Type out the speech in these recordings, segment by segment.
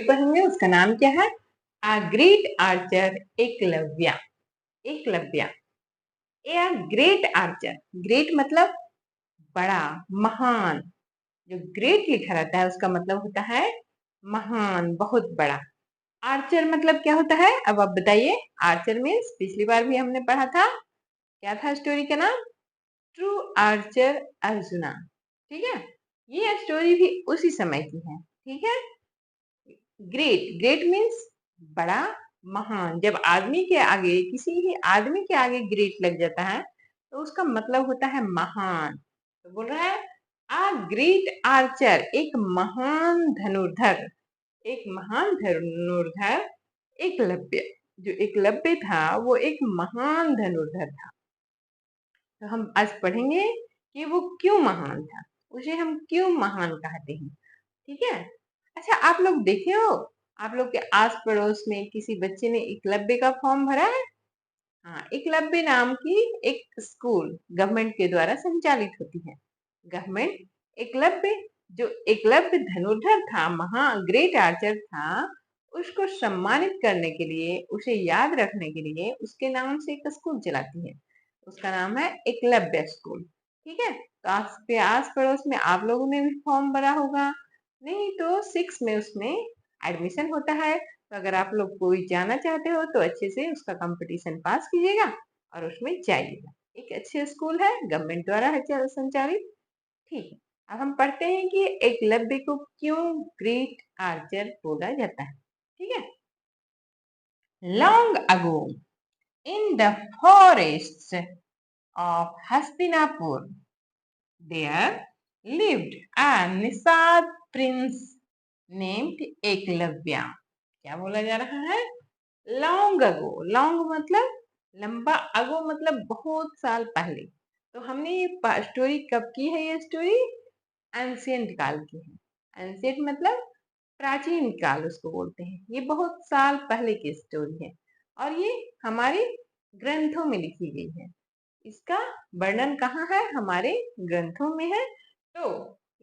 पढ़ेंगे उसका नाम क्या है? A great Archer Eklavya. Eklavya a great Archer. Great मतलब बड़ा, महान। जो ग्रेट लिखा रहता है उसका मतलब होता है महान, बहुत बड़ा। आर्चर मतलब क्या होता है? अब आप बताइए। आर्चर मीन्स पिछली बार भी हमने पढ़ा था, क्या था स्टोरी का नाम? True Archer arjuna. ठीक है, ये स्टोरी भी उसी समय की है। ठीक है, ग्रेट, ग्रेट मीन्स बड़ा, महान। जब आदमी के आगे, किसी भी आदमी के आगे ग्रेट लग जाता है तो उसका मतलब होता है महान। तो बोल रहा है आ ग्रेट आर्चर, एक महान धनुर्धर, एक महान धनुर्धर एकलव्य। जो एकलव्य था वो एक महान धनुर्धर था। तो हम आज पढ़ेंगे कि वो क्यों महान था, उसे हम क्यों महान कहते हैं। ठीक है। अच्छा, आप लोग देखे हो, आप लोग के आस पड़ोस में किसी बच्चे ने एकलव्य का फॉर्म भरा है? हाँ, एकलव्य नाम की एक स्कूल गवर्नमेंट के द्वारा संचालित होती है। गवर्नमेंट एकलव्य, जो एकलव्य धनुर्धर था, महा ग्रेट आर्चर था, उसको सम्मानित करने के लिए, उसे याद रखने के लिए उसके नाम से एक स्कूल चलाती है। उसका नाम है एकलव्य स्कूल। ठीक है, तो आपके आस पड़ोस में आप लोगों ने भी फॉर्म भरा होगा। नहीं तो 6 में उसमें एडमिशन होता है। तो अगर आप लोग कोई जाना चाहते हो तो अच्छे से उसका कंपटीशन पास कीजिएगा और उसमें जाइएगा। एक अच्छे स्कूल है, गवर्नमेंट द्वारा है संचालित। ठीक है, अब हम पढ़ते हैं कि एकलव्य को क्यों ग्रेट आर्चर बोला जाता है। ठीक है। Long ago in the forest of Hastinapur, there lived a Nishad prince named Eklavya. क्या बोला जा रहा है? लॉन्ग अगो, लॉन्ग मतलब लंबा, अगो मतलब बहुत साल पहले। तो हमने ये स्टोरी कब की है? ये स्टोरी एंशियंट काल की है। एंशियंट मतलब प्राचीन काल उसको बोलते हैं। ये बहुत साल पहले की स्टोरी है और ये हमारे ग्रंथों में लिखी गई है। इसका वर्णन कहाँ है? हमारे ग्रंथों में है। तो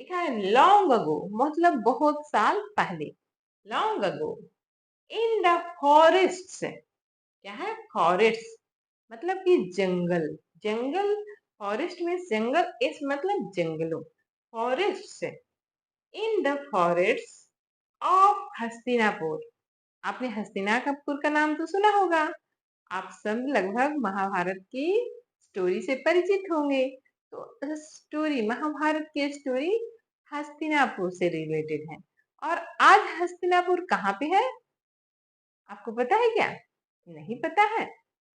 लिखा है लॉन्ग अगो मतलब बहुत साल पहले। Long ago in the forest, क्या है? फॉरेस्ट मतलब कि जंगल, जंगल। फॉरेस्ट में जंगल, इस मतलब जंगलों। Forest, in the forest of Hastinapur. आपने हस्तिनापुर का नाम तो सुना होगा। आप सब लगभग महाभारत की स्टोरी से परिचित होंगे। तो स्टोरी, महाभारत की स्टोरी हस्तिनापुर से रिलेटेड है। और आज हस्तिनापुर कहाँ पे है? आपको पता है क्या? नहीं पता है?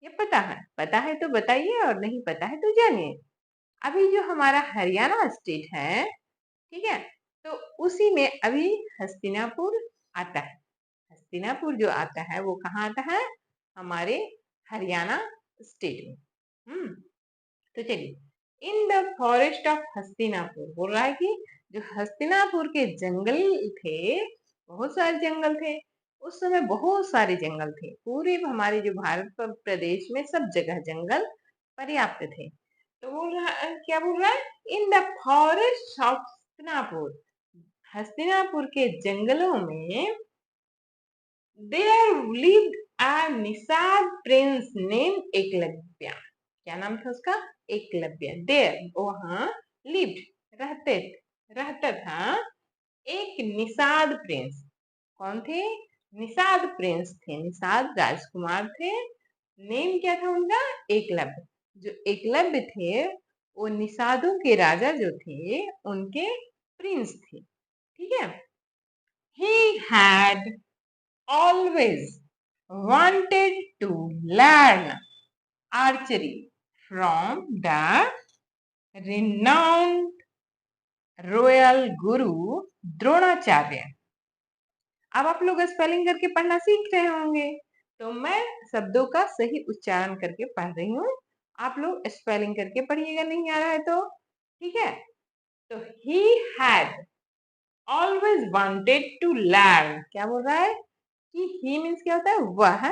ये पता है? पता है तो बताइए और नहीं पता है तो जानिए। अभी जो हमारा हरियाणा स्टेट है, ठीक है, तो उसी में अभी हस्तिनापुर आता है। हस्तिनापुर जो आता है वो कहाँ आता है? हमारे हरियाणा स्टेट में। तो चलिए, इन द फॉरेस्ट ऑफ हस्तिनापुर बोल रहा है कि जो हस्तिनापुर के जंगल थे, बहुत सारे जंगल थे। उस समय बहुत सारे जंगल थे। पूरे हमारे जो भारत प्रदेश में सब जगह जंगल पर्याप्त थे। तो बोल रहा, क्या बोल रहा है? In the forest of Hastinapur, Hastinapur के जंगलों में there lived a Nishad prince name Eklavya. क्या नाम था उसका? एकलव्य। देयर वहां, लिव्ड रहते, रहता था एक निषाद प्रिंस। कौन थे? निषाद प्रिंस थे, निषाद राजकुमार थे। नेम क्या था उनका? एकलव्य। जो एकलव्य थे वो निषादों के राजा जो थे उनके प्रिंस थे। ठीक है। He had always wanted to learn archery from the renowned royal guru Dronacharya. अब आप लोग स्पेलिंग करके पढ़ना सीख रहे होंगे, तो मैं शब्दों का सही उच्चारण करके पढ़ रही हूँ। आप लोग स्पेलिंग करके पढ़िएगा, नहीं आ रहा है तो। ठीक है। तो he had always wanted to learn, क्या बोल रहा है कि ही मीन्स क्या होता है? वह,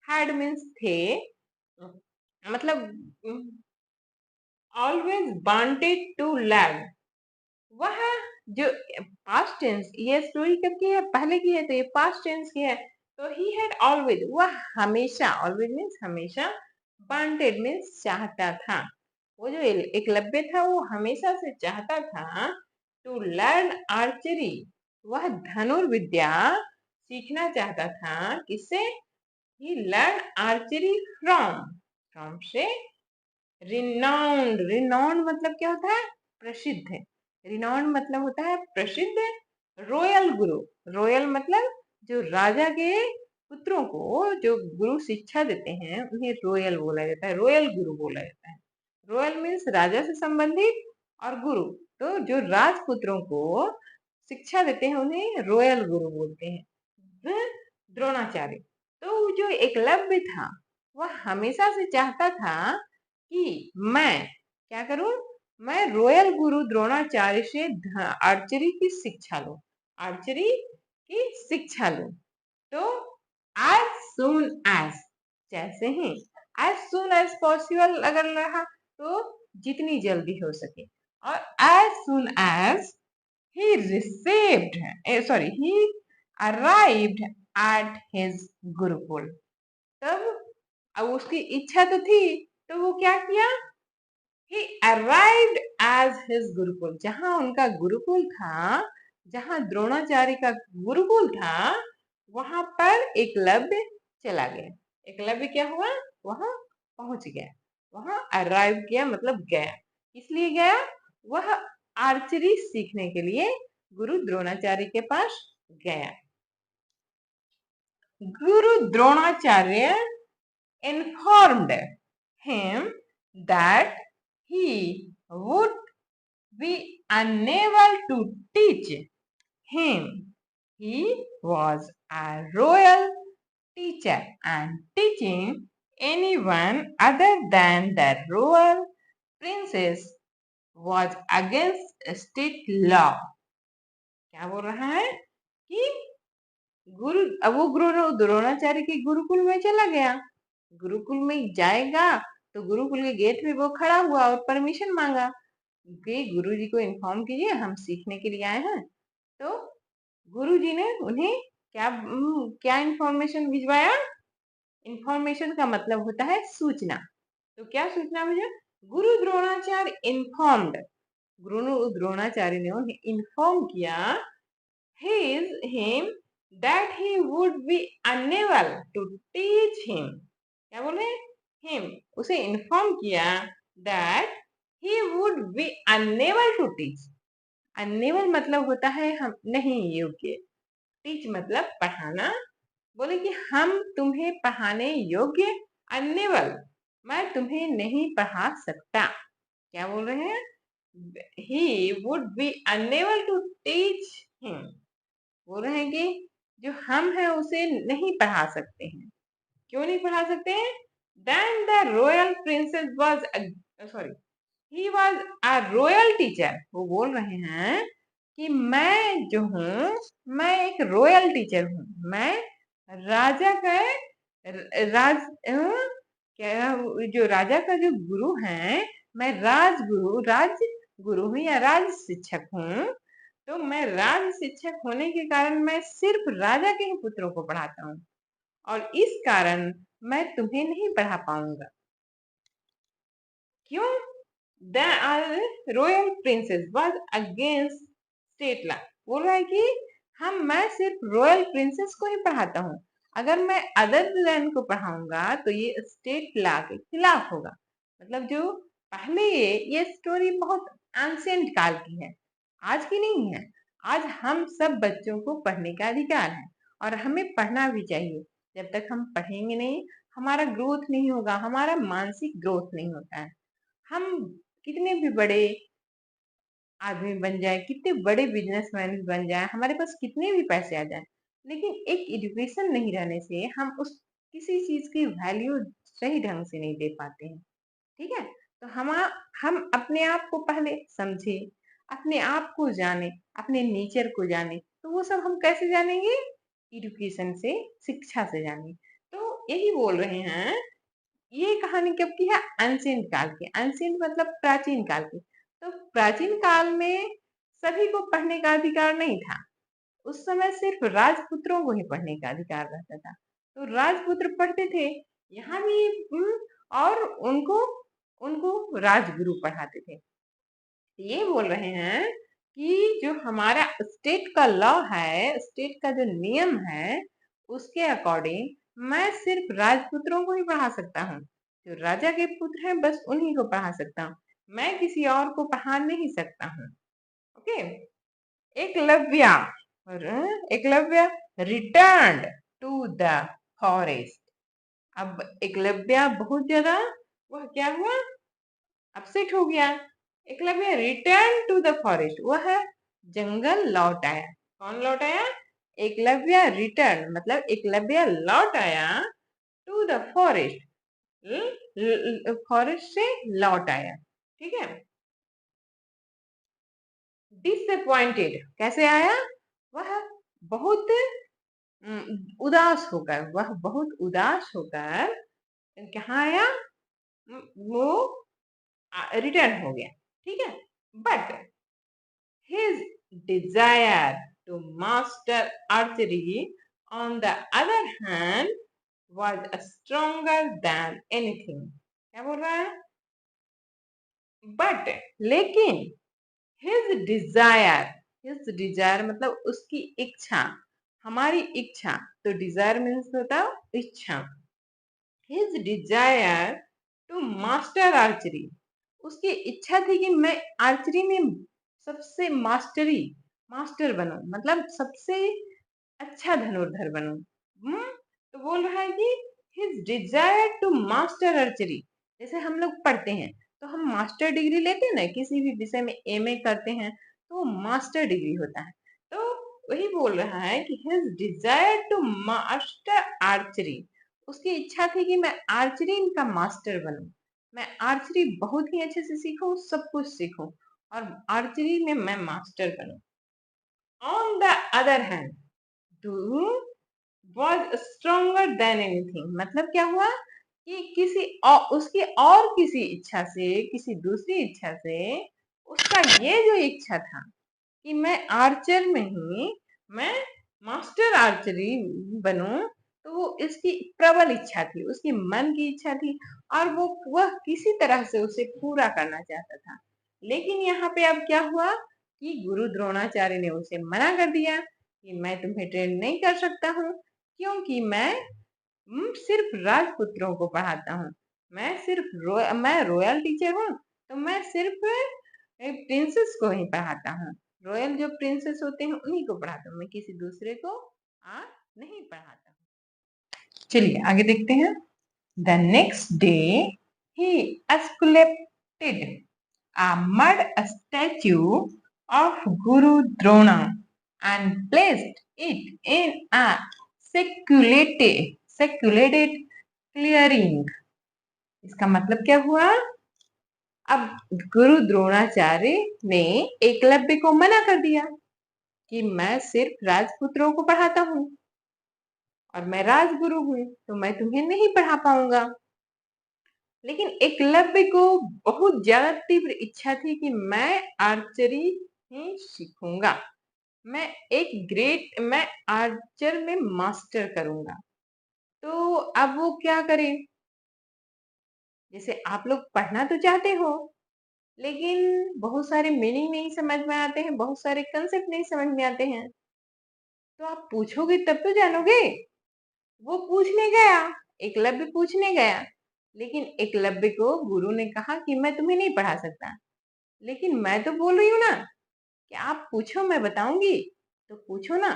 हैड मीन्स थे, मतलब ऑलवेज वांटेड टू लर्न, वह जो पास्ट टेंस, ये स्टोरी कब की है, पहले की है, तो ये पास्ट टेंस की है। तो ही हैड ऑलवेज, वह हमेशा, ऑलवेज मीन्स हमेशा, वांटेड मीन्स चाहता था। वो जो एकलव्य था वो हमेशा से चाहता था टू लर्न आर्चरी, वह धनुर्विद्या सीखना चाहता था। किससे? ही लर्न आर्चरी फ्रॉम, फ्रॉम से रिनाउंड, रिनाउंड मतलब क्या होता है? प्रसिद्ध। रिनाउंड मतलब होता है प्रसिद्ध रॉयल गुरु। रॉयल मतलब जो राजा के पुत्रों को जो गुरु शिक्षा देते हैं उन्हें रॉयल बोला जाता है, रॉयल गुरु बोला जाता है। रॉयल मीन्स राजा से संबंधित, और गुरु तो जो राजपुत्रों को शिक्षा देते हैं उन्हें रॉयल गुरु बोलते हैं। द्रोणाचार्य, तो जो एकलव्य था वह हमेशा से चाहता था कि मैं क्या करूं, मैं रॉयल गुरु द्रोणाचार्य से आर्चरी की शिक्षा लूं, आर्चरी की शिक्षा लूं। तो as soon as, जैसे ही, as soon as possible अगर रहा तो जितनी जल्दी हो सके, और as soon as he received, he arrived at his Gurukul, तब अब उसकी इच्छा तो थी, तो वो क्या किया? He arrived as his Gurukul, जहां उनका गुरुकुल था, जहां द्रोणाचार्य का गुरुकुल था, वहां पर एकलव्य चला गया। एकलव्य क्या हुआ? वहां पहुंच गया, वहां अराइव किया मतलब गया। इसलिए गया, वह आर्चरी सीखने के लिए गुरु द्रोणाचार्य के पास गया। गुरु Dronacharya informed him that he would be unable to teach him. He was a royal teacher, and teaching anyone other than the royal princess was against state law. क्या बोल रहा है कि अब वो गुरु द्रोणाचार्य के गुरुकुल में चला गया। गुरुकुल में जाएगा तो गुरुकुल के गेट पे वो खड़ा हुआ और परमिशन मांगा कि गुरुजी को इन्फॉर्म कीजिए हम सीखने के लिए आए हैं। तो गुरुजी ने उन्हें क्या क्या इन्फॉर्मेशन भिजवाया? इन्फॉर्मेशन का मतलब होता है सूचना। तो क्या सूचना भेजा? गुरु द्रोणाचार्य इन्फॉर्म्ड, गुरु द्रोणाचार्य ने उन्हें इन्फॉर्म किया him that he would be unable to teach him. क्या बोले? him, उसे इन्फॉर्म किया that he would be unable to teach. unable मतलब होता है हम नहीं योग्य, teach मतलब पढ़ाना। बोले कि हम तुम्हें पढ़ाने योग्य, unable मैं तुम्हें नहीं पढ़ा सकता। क्या बोल रहे हैं? he would be unable to teach him, बोल रहे हैं कि जो हम हैं उसे नहीं पढ़ा सकते हैं। क्यों नहीं पढ़ा सकते हैं? Then the royal princess was he was a royal teacher. वो बोल रहे हैं कि मैं जो हूँ, मैं एक रॉयल टीचर हूँ, मैं राजा का क्या, जो राजा का जो गुरु है, मैं राज गुरु हूँ या राज शिक्षक हूँ। तो मैं राज शिक्षक होने के कारण मैं सिर्फ राजा के ही पुत्रों को पढ़ाता हूँ, और इस कारण मैं तुम्हें नहीं पढ़ा पाऊंगा। क्यों? The royal princess was against state law, बोल रहा है कि मैं सिर्फ रॉयल प्रिंसेस को ही पढ़ाता हूँ, अगर मैं अदर देन को पढ़ाऊंगा तो ये स्टेट लॉ के खिलाफ होगा। मतलब जो पहले ये स्टोरी बहुत एंशिएंट काल की है, आज की नहीं है। आज हम सब बच्चों को पढ़ने का अधिकार है और हमें पढ़ना भी चाहिए। जब तक हम पढ़ेंगे नहीं, हमारा ग्रोथ नहीं होगा, हमारा मानसिक ग्रोथ नहीं होता है। हम कितने भी बड़े आदमी बन जाए, कितने बड़े बिजनेसमैन बन जाए, हमारे पास कितने भी पैसे आ जाए, लेकिन एक एजुकेशन नहीं रहने से हम उस किसी चीज की वैल्यू सही ढंग से नहीं दे पाते हैं। ठीक है, तो हम अपने आप को पहले समझे, अपने आप को जाने, अपने नेचर को जाने। तो वो सब हम कैसे जानेंगे? एजुकेशन से, शिक्षा से जाने। तो यही बोल रहे हैं, ये कहानी कब की है? एंशिएंट काल की। एंशिएंट मतलब प्राचीन काल की। तो प्राचीन काल में सभी को पढ़ने का अधिकार नहीं था। उस समय सिर्फ राजपुत्रों को ही पढ़ने का अधिकार रहता था। तो राजपुत्र पढ़ते थे यहाँ भी, और उनको उनको राजगुरु पढ़ाते थे। ये बोल रहे हैं कि जो हमारा स्टेट का लॉ है, स्टेट का जो नियम है, उसके अकॉर्डिंग मैं सिर्फ राजपुत्रों को ही पढ़ा सकता हूँ। जो राजा के पुत्र हैं बस उन्हीं को पढ़ा सकता हूँ, मैं किसी और को पढ़ा नहीं सकता हूँ। Okay. Eklavya Eklavya return to the forest. अब एकलव्य बहुत ज्यादा वह क्या हुआ, अपसेट हो गया। Eklavya return to the forest, वह जंगल लौट आया। कौन लौट आया? एकलव्य रिटर्न, मतलब एकलव्य लौट आया टू द फॉरेस्ट, फॉरेस्ट से लौट आया। ठीक है। डिसअपॉइंटेड कैसे आया? वह बहुत उदास होकर, वह बहुत उदास होकर कहाँ आया? वो रिटर्न हो गया। ठीक है। But his desire to master archery on the other hand was stronger than anything। क्या बोल रहा है? बट लेकिन his desire मतलब उसकी इच्छा, हमारी इच्छा, तो desire मीन्स होता है इच्छा। his desire to master archery, उसकी इच्छा थी कि मैं आर्चरी में सबसे मास्टर बनूं, मतलब सबसे अच्छा धनुर्धर बनूं। तो बोल रहा है कि his desire to master archery, जैसे हम लोग पढ़ते हैं तो हम मास्टर डिग्री लेते हैं ना, किसी भी विषय में एमए करते हैं तो वो मास्टर डिग्री होता है। तो वही बोल रहा है कि his desire to master archery, उसकी इच्छा थी कि मैं आर्चरी का मास्टर बनूं, मैं आर्चरी बहुत ही अच्छे से सीखूं, सब कुछ सीखूं और आर्चरी में मैं मास्टर बनूं। On the other hand was stronger than anything, मतलब क्या हुआ कि किसी उसकी और किसी इच्छा से, किसी दूसरी इच्छा से, उसका ये जो इच्छा था कि मैं आर्चर में ही मैं मास्टर आर्चरी बनूं, तो वो इसकी प्रबल इच्छा थी, उसकी मन की इच्छा थी और वह किसी तरह से उसे पूरा करना चाहता था। लेकिन यहाँ पे अब क्या हुआ कि गुरु द्रोणाचार्य ने उसे मना कर दिया कि मैं तुम्हें ट्रेन नहीं कर सकता हूँ, क्योंकि मैं सिर्फ राजपुत्रों को पढ़ाता हूँ, मैं रॉयल टीचर हूँ, तो मैं सिर्फ प्रिंसेस को ही पढ़ाता हूँ, रॉयल जो प्रिंसेस होते हैं उन्हीं को पढ़ाता हूँ, मैं किसी दूसरे को नहीं पढ़ाता हूँ। चलिए आगे देखते हैं। The next day he sculpted a mud statue of Guru Drona and placed it in a secluded clearing। इसका मतलब क्या हुआ? अब गुरु द्रोणाचार्य ने एकलव्य को मना कर दिया कि मैं सिर्फ राजपुत्रों को पढ़ाता हूँ और मैं राजगुरु हूँ, तो मैं तुम्हें नहीं पढ़ा पाऊंगा। लेकिन एकलव्य को बहुत ज्यादा तीव्र इच्छा थी कि मैं आर्चरी ही सीखूंगा, मैं आर्चर में मास्टर करूंगा। तो अब वो क्या करे? जैसे आप लोग पढ़ना तो चाहते हो, लेकिन बहुत सारे मीनिंग नहीं समझ में आते हैं, बहुत सारे कंसेप्ट नहीं समझ में आते हैं, तो आप पूछोगे तब तो जानोगे। वो पूछने गया, एकलव्य पूछने गया, लेकिन एकलव्य को गुरु ने कहा कि मैं तुम्हें नहीं पढ़ा सकता। लेकिन मैं तो बोल रही हूँ ना कि आप पूछो, मैं बताऊंगी, तो पूछो ना।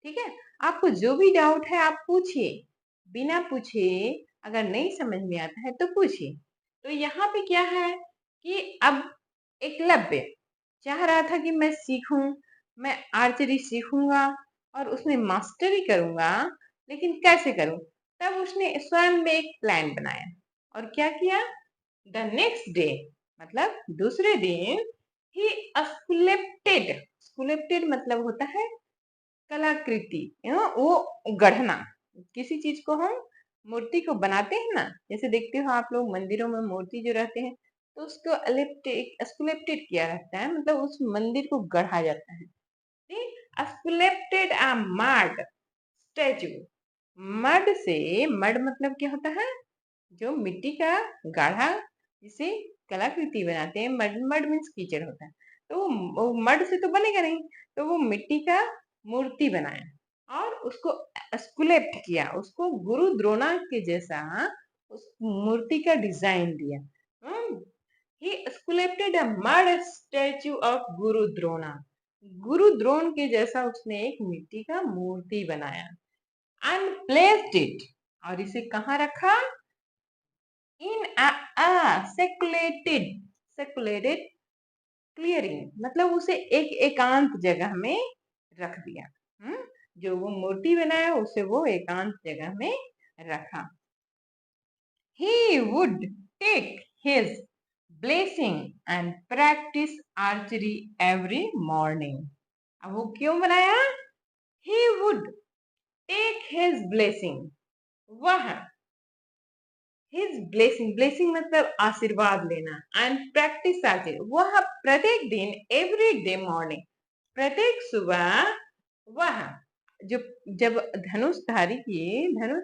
ठीक है। आपको जो भी डाउट है आप पूछिए, बिना पूछे अगर नहीं समझ में आता है तो पूछिए। तो यहाँ पे क्या है कि अब एकलव्य चाह रहा था कि मैं सीखूं, मैं आर्चरी सीखूंगा और उसमें मास्टरी करूंगा, लेकिन कैसे करूं? तब उसने स्वयं में एक प्लान बनाया और क्या किया? द नेक्स्ट डे, मतलब दूसरे दिन, ही स्कुलेप्टेड मतलब होता है कलाकृति, वो गढ़ना। किसी चीज को हम मूर्ति को बनाते हैं ना, जैसे देखते हो आप लोग मंदिरों में मूर्ति जो रहते हैं, तो उसको स्कुलेप्टेड किया रहता है, मतलब उस मंदिर को गढ़ा जाता है। स्कुलेप्टेड अ मड स्टैचू। मड से, मड मतलब क्या होता है, जो मिट्टी का गाढ़ा जिसे कलाकृति बनाते हैं। मड, मड मीन्स कीचड़ होता है। तो वो मड से तो बनेगा नहीं, तो वो मिट्टी का मूर्ति बनाया और उसको स्कुलेप्ट किया, उसको गुरु द्रोणा के जैसा उस मूर्ति का डिजाइन दिया। ही स्कुलेप्टेड अ मड स्टैचू ऑफ गुरु द्रोणा। गुरु द्रोण के जैसा उसने एक मिट्टी का मूर्ति बनाया। एंड प्लेस्ड इट, और इसे कहाँ रखा? इन सेकुलेटेड क्लियरिंग, मतलब उसे एक एकांत जगह में रख दिया। जो वो मूर्ति बनाया उसे वो एकांत जगह में रखा। He would take his blessing and practice archery every morning. अब वो क्यों बनाया? He would take his blessing, वह हिज ब्लेसिंग, ब्लेसिंग मतलब आशीर्वाद लेना, एंड प्रैक्टिस आर्चरी, वह प्रत्येक दिन, एवरी डे मॉर्निंग, प्रत्येक सुबह वह जो जब धनुषधारी की धनुष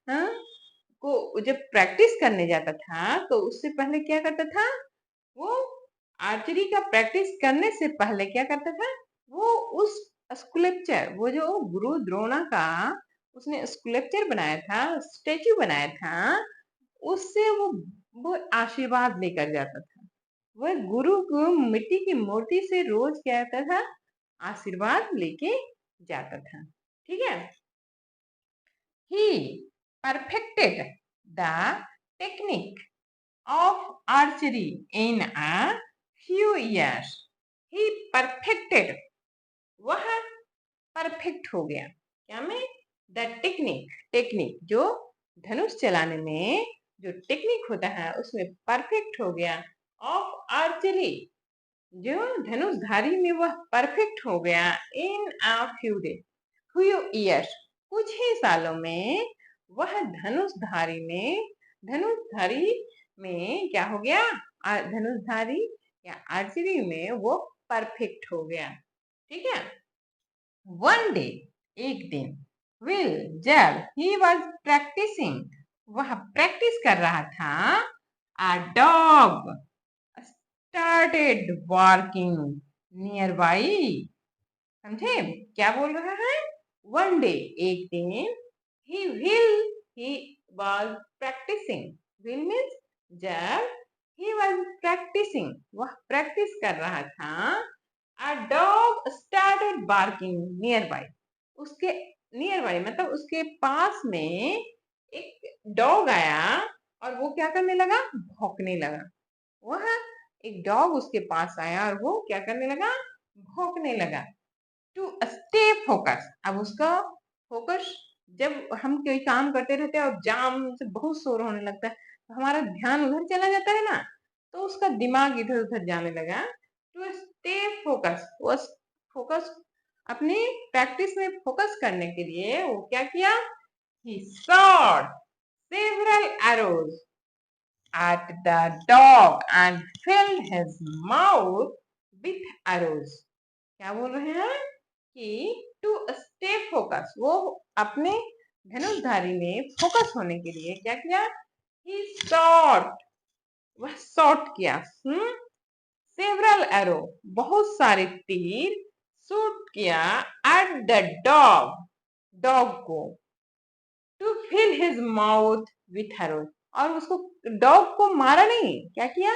हाँ, को जब प्रैक्टिस करने जाता था तो उससे पहले क्या करता था? वो आर्चरी का प्रैक्टिस करने से पहले क्या करता था? वो उस स्कल्पचर, वो जो गुरु द्रोणा का उसने स्कल्पचर बनाया था, स्टेच्यू बनाया था, उससे वो आशीर्वाद लेकर जाता था। वह गुरु को मिट्टी की मूर्ति से रोज क्या करता था? आशीर्वाद लेके जाता था। ठीक है। ही perfected the technique of archery in a few years. He perfected, वह परफेक्ट हो गया क्या में? द टेक्निक, टेक्निक जो धनुष चलाने में जो टेक्निक होता है उसमें परफेक्ट हो गया। ऑफ आर्चरी, जो धनुषधारी में वह परफेक्ट हो गया। In a few day, few years, कुछ ही सालों में वह धनुषधारी में क्या हो गया? धनुषधारी या आर्चरी में वो परफेक्ट हो गया। ठीक है। वन डे, एक दिन, विल, जब ही वॉज प्रैक्टिसिंग, वह प्रैक्टिस कर रहा था, a dog started barking nearby. समझे क्या बोल रहा है? वन डे, एक दिन, he was practising, while means जब, ही वॉज प्रैक्टिसिंग, वह प्रैक्टिस कर रहा था, a dog started barking nearby, उसके नियर बाई मतलब उसके पास में एक डॉग आया और वो क्या करने लगा? भौंकने लगा। वह एक डॉग उसके पास आया और वो क्या करने लगा? भौंकने लगा। टू स्टे फोकस, अब उसका फोकस, जब हम कोई काम करते रहते हैं और जाम से बहुत शोर होने लगता है तो हमारा ध्यान उधर चला जाता है ना, तो उसका दिमाग इधर उधर जाने लगा। टू स्टे फोकस, वो फोकस अपनी प्रैक्टिस में फोकस करने के लिए वो क्या किया? ही shot several arrows at the dog and filled his mouth with arrows. क्या बोल रहे हैं कि टू स्टे फोकस, वो अपने धनुषधारी में फोकस होने के लिए क्या किया? ही शॉट, वह शॉट किया। सेवरल एरो, बहुत सारे तीर शूट किया। एट द डॉग, डॉग को। To fill his mouth with arrow, और उसको डॉग को मारा नहीं, क्या किया?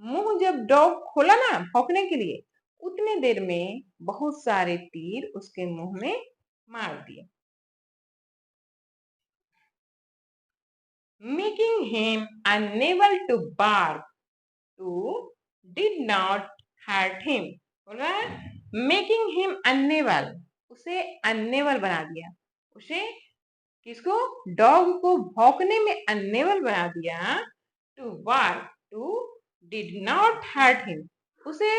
मुंह जब डॉग खोला ना भौंकने के लिए, उतने देर में बहुत सारे तीर उसके मुंह में मार दिए। Making him unable to bark, to did not hurt him. बोल रहा है मेकिंग हिम अनएबल, उसे अनएबल बना दिया। उसे किसको? डॉग को भौंकने में अनएबल बना दिया। To bark, to did not hurt him, उसे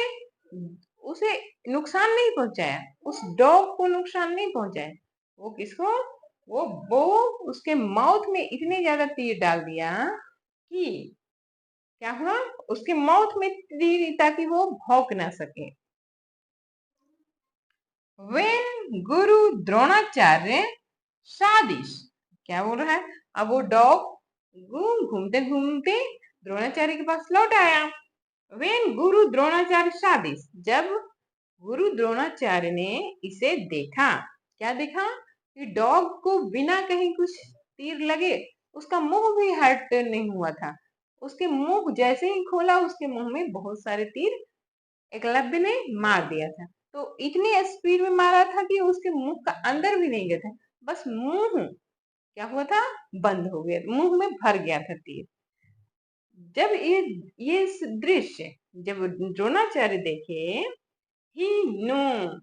उसे नुकसान नहीं पहुंचाया, उस डॉग को नुकसान नहीं पहुंचाया। वो किसको? वो उसके माउथ में इतने ज्यादा तीर डाल दिया कि क्या हुआ? उसके माउथ में दी ताकि वो भौंक ना सके। When गुरु द्रोणाचार्य शादिश, क्या बोल रहा है? अब वो डॉग घूमते घूमते द्रोणाचार्य के पास लौट आया। When गुरु द्रोणाचार्य शादिश, जब गुरु द्रोणाचार्य ने इसे देखा, क्या देखा कि डॉग को बिना कहीं कुछ तीर लगे उसका मुंह भी हर्ट नहीं हुआ था। उसके मुंह जैसे ही खोला उसके मुंह में बहुत सारे तीर एकलव्य ने मार दिया था। तो इतनी स्पीड में मारा था कि उसके मुंह का अंदर भी नहीं गया था, बस मुंह क्या हुआ था, बंद हो गया, मुंह में भर गया था तीर। जब ये दृश्य जब द्रोणाचार्य देखे, he knew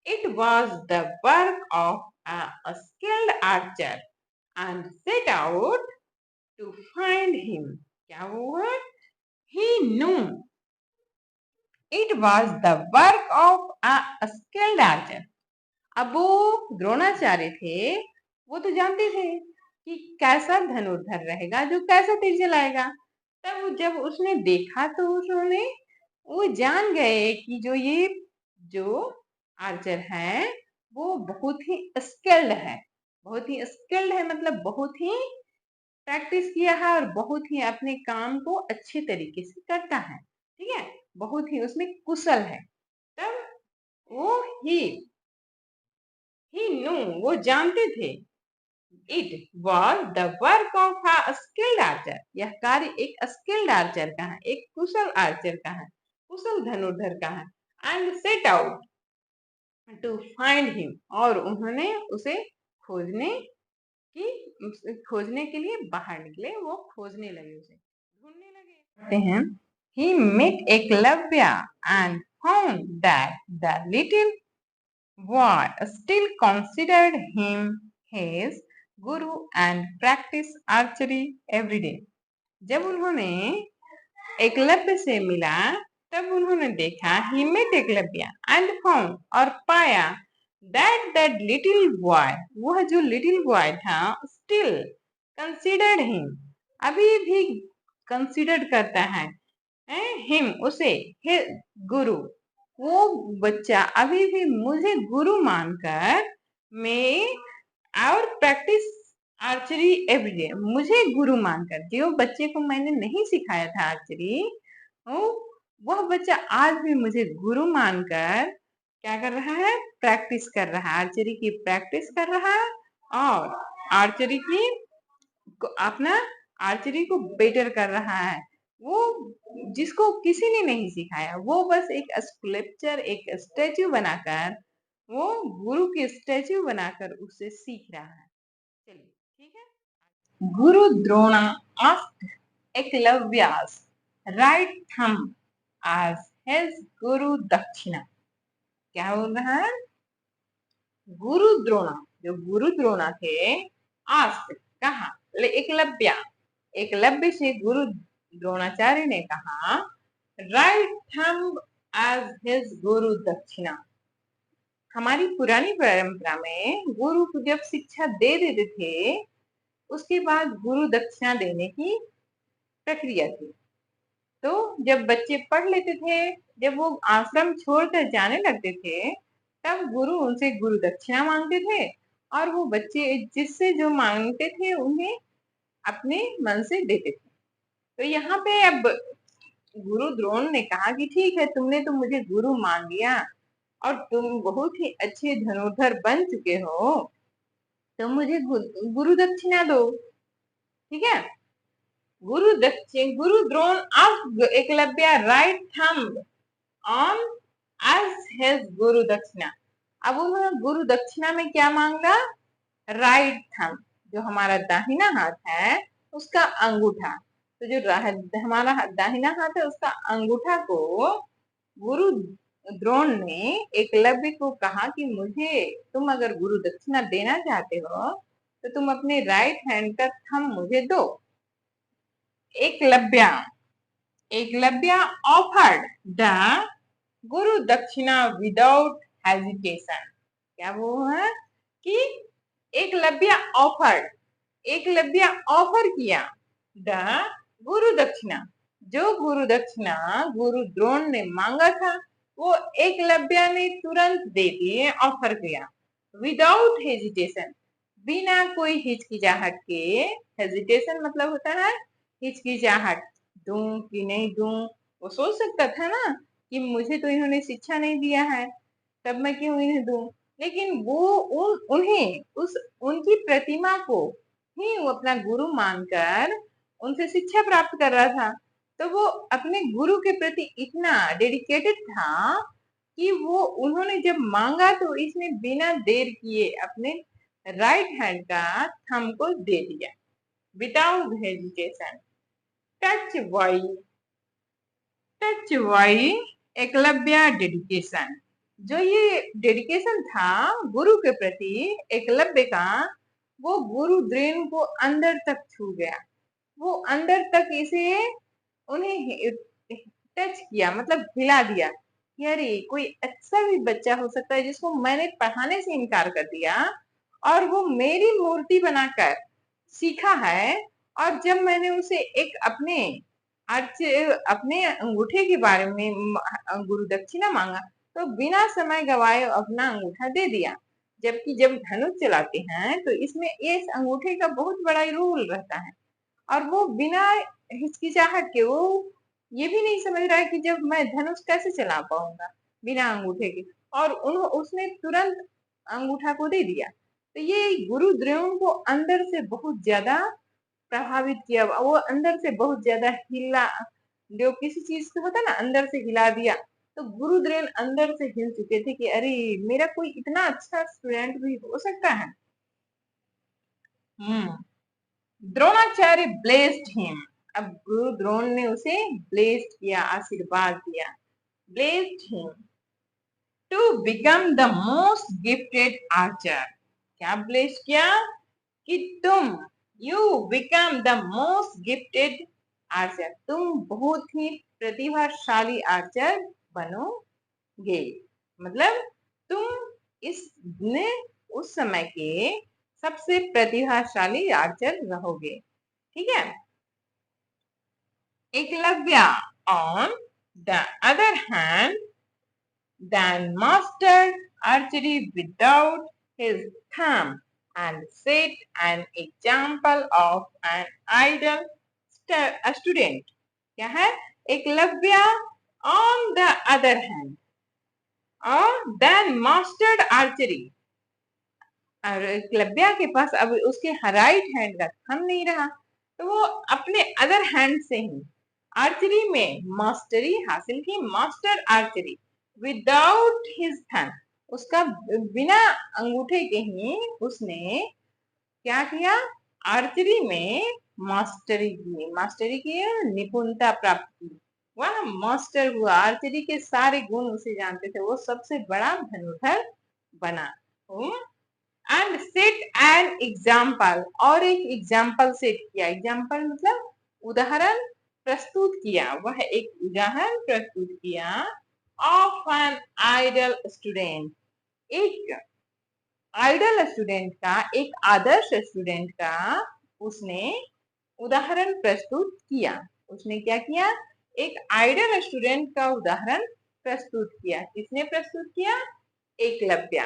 it was the work of a skilled archer and set out to find him. क्या हुआ? He knew it was the work of a skilled archer. अब वो द्रोणाचार्य थे, वो तो जानते थे कि कैसा धनुर्धर रहेगा जो कैसा तीर चलाएगा। तब जब उसने देखा तो उन्होंने वो जान गए कि जो आर्चर है वो बहुत ही स्किल्ड है। बहुत ही स्किल्ड है मतलब बहुत ही प्रैक्टिस किया है और बहुत ही अपने काम को अच्छे तरीके से करता है। ठीक है, बहुत ही उसमें कुशल है। तब वो ही न्यू, वो जानते थे, it was the work of a skilled Archer, यह कार्य एक स्किल्ड आर्चर का है, एक कुशल आर्चर का है, कुशल धनुर्धर का है। And set out to find him, और उन्होंने उसे खोजने के लिए बाहर निकले, वो खोजने लगे, उसे ढूंढने लगे हैं। He met Eklavya and found that the little boy still considered him his guru and practiced archery every day. जब उन्होंने एकलव्य से मिला तब उन्होंने देखा, he met Eklavya and found, और पाया, that little boy, वह जो लिटिल बॉय था, still considered him, अभी भी कंसिडर करता है हिम, उसे, गुरु, वो बच्चा अभी भी मुझे गुरु मानकर मैं और प्रैक्टिस आर्चरी एवरीडे, मुझे गुरु मानकर, जो बच्चे को मैंने नहीं सिखाया था आर्चरी, वह बच्चा आज भी मुझे गुरु मानकर क्या कर रहा है, प्रैक्टिस कर रहा है, आर्चरी की प्रैक्टिस कर रहा है और आर्चरी की अपना आर्चरी को बेटर कर रहा है। वो जिसको किसी ने नहीं सिखाया, वो बस एक स्कल्पचर, एक स्टैच्यू बनाकर, वो गुरु की स्टैच्यू बनाकर उससे सीख रहा है। चलिए ठीक है। गुरु Drona asked एकलव्यास right thumb as his गुरु दक्षिणा। क्या बोल रहा है? गुरु द्रोणा, जो गुरु द्रोणा थे, asked कहा, एकलव्य से गुरु द्रोणाचार्य ने कहा, right thumb as his guru दक्षिणा। हमारी पुरानी परंपरा में गुरु को जब शिक्षा दे देते थे उसके बाद गुरु दक्षिणा देने की प्रक्रिया थी। तो जब बच्चे पढ़ लेते थे, जब वो आश्रम छोड़कर जाने लगते थे, तब गुरु उनसे गुरु दक्षिणा मांगते थे और वो बच्चे जिससे जो मांगते थे उन्हें अपने मन से देते थे। तो यहाँ पे अब गुरु द्रोण ने कहा कि ठीक है, तुमने तो मुझे गुरु मान लिया और तुम बहुत ही अच्छे धनुर्धर बन चुके हो, तो मुझे गुरु दक्षिणा दो। ठीक है, Guru Drona asked Eklavya right thumb on as his guru dakshina. अब उन्होंने गुरु दक्षिणा में क्या मांगा? राइट थंब, जो हमारा दाहिना हाथ है उसका अंगूठा। तो जो हमारा दाहिना हाथ है उसका अंगूठा को गुरु द्रोण ने एकलव्य को कहा कि तुम अगर गुरु दक्षिणा देना चाहते हो तो तुम अपने राइट हैंड का थंब मुझे दो। एकलव्य ऑफर्ड द गुरु दक्षिणा विदाउट हेजिटेशन। क्या वो है कि एकलव्य ऑफर किया द गुरु दक्षिणा, जो गुरु दक्षिणा गुरु द्रोण ने मांगा था वो एकलव्य ने तुरंत दे दिए, ऑफर किया, विदाउट हेजिटेशन, बिना कोई हिचकिचाहट के। हेजिटेशन मतलब होता है हिचकिचाहट, दूं कि नहीं दूं। वो सोच सकता था ना कि मुझे तो इन्होंने शिक्षा नहीं दिया है, तब मैं क्यों इन्हें दूं। लेकिन वो उन्हें उस उनकी प्रतिमा को ही वो अपना गुरु मानकर उनसे शिक्षा प्राप्त कर रहा था। तो वो अपने गुरु के प्रति इतना डेडिकेटेड था कि वो उन्होंने जब मांगा तो इसने बिना देर किए अपने राइट हैंड का थंब को दे दिया, without hesitation. Touch why, touch why Eklavya dedication. जो ये डेडिकेशन था गुरु के प्रति एकलव्य का, वो गुरु द्रोण को अंदर तक छू गया। वो अंदर तक इसे उन्हें टच किया, मतलब हिला दिया कि अरे कोई अच्छा भी बच्चा हो सकता है जिसको मैंने पढ़ाने से इनकार कर दिया और वो मेरी मूर्ति बनाकर सीखा है। और जब मैंने उसे एक अपने अर्च अपने अंगूठे के बारे में गुरु दक्षिणा मांगा तो बिना समय गवाए अपना अंगूठा दे दिया। जबकि जब धनुष चलाते हैं तो इसमें इस अंगूठे का बहुत बड़ा रोल रहता है और वो बिना हिचकिचाहट के वो ये भी नहीं समझ रहा है कि जब मैं धनुष कैसे चला पाऊंगा बिना अंगूठे के, और उसने तुरंत अंगूठा को दे दिया। तो ये गुरु द्रोण को अंदर से बहुत ज्यादा प्रभावित किया, वो अंदर से बहुत ज्यादा हिला। जो किसी चीज से होता है ना अंदर से हिला दिया, तो गुरु द्रोण अंदर से हिल चुके थे कि अरे मेरा कोई इतना अच्छा स्टूडेंट भी हो सकता है। Hmm Dronacharya blessed him. अब गुरु द्रोण ने उसे ब्लेस्ड किया, आशीर्वाद दिया, blessed him to become the most gifted archer. क्या ब्लेस्ड किया कि तुम you become the most gifted archer, तुम बहुत ही प्रतिभाशाली आर्चर बनोगे। मतलब तुम इस ने उस समय के सबसे प्रतिभाशाली आर्चर रहोगे। ठीक है। Eklavya on the other hand then mastered archery without his thumb and set an example of an idle student। क्या है? Eklavya on the other hand और then mastered archery, और एकलव्य के पास अब उसके राइट हैंड का थंब नहीं रहा तो वो अपने अदर हैंड से ही आर्चरी में मास्टरी हासिल की, master archery without his thumb, उसका बिना अंगूठे के ही उसने क्या किया, आर्चरी में मास्टरी की निपुणता प्राप्त की। वह मास्टर हुआ, आर्चरी के सारे गुण उसे जानते थे, वो सबसे बड़ा धनुर्धर बना। एंड सेट एन एग्जाम्पल, और एक एग्जाम्पल सेट किया, एग्जाम्पल मतलब उदाहरण प्रस्तुत किया, वह एक उदाहरण प्रस्तुत किया ऑफ एन आइडल स्टूडेंट, एक आइडल स्टूडेंट का, एक आदर्श स्टूडेंट का उसने उदाहरण प्रस्तुत किया। उसने क्या किया, एक आइडल स्टूडेंट का उदाहरण प्रस्तुत किया। किसने प्रस्तुत किया? एकलव्य।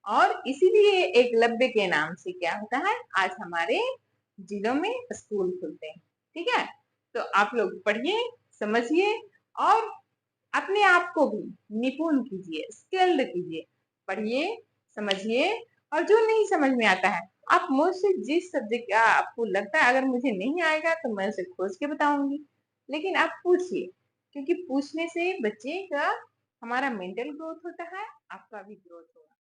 और इसीलिए एकलव्य के नाम से क्या होता है, आज हमारे जिलों में स्कूल खुलते हैं। ठीक है। तो आप लोग पढ़िए, समझिए और अपने आप को भी निपुण कीजिए, स्किल्ड कीजिए। पढ़िए, समझिए, और जो नहीं समझ में आता है आप मुझसे जिस सब्जेक्ट का आपको लगता है अगर मुझे नहीं आएगा तो मैं उसे खोज के बताऊंगी, लेकिन आप पूछिए, क्योंकि पूछने से बच्चे का हमारा मेंटल ग्रोथ होता है, आपका भी ग्रोथ होगा।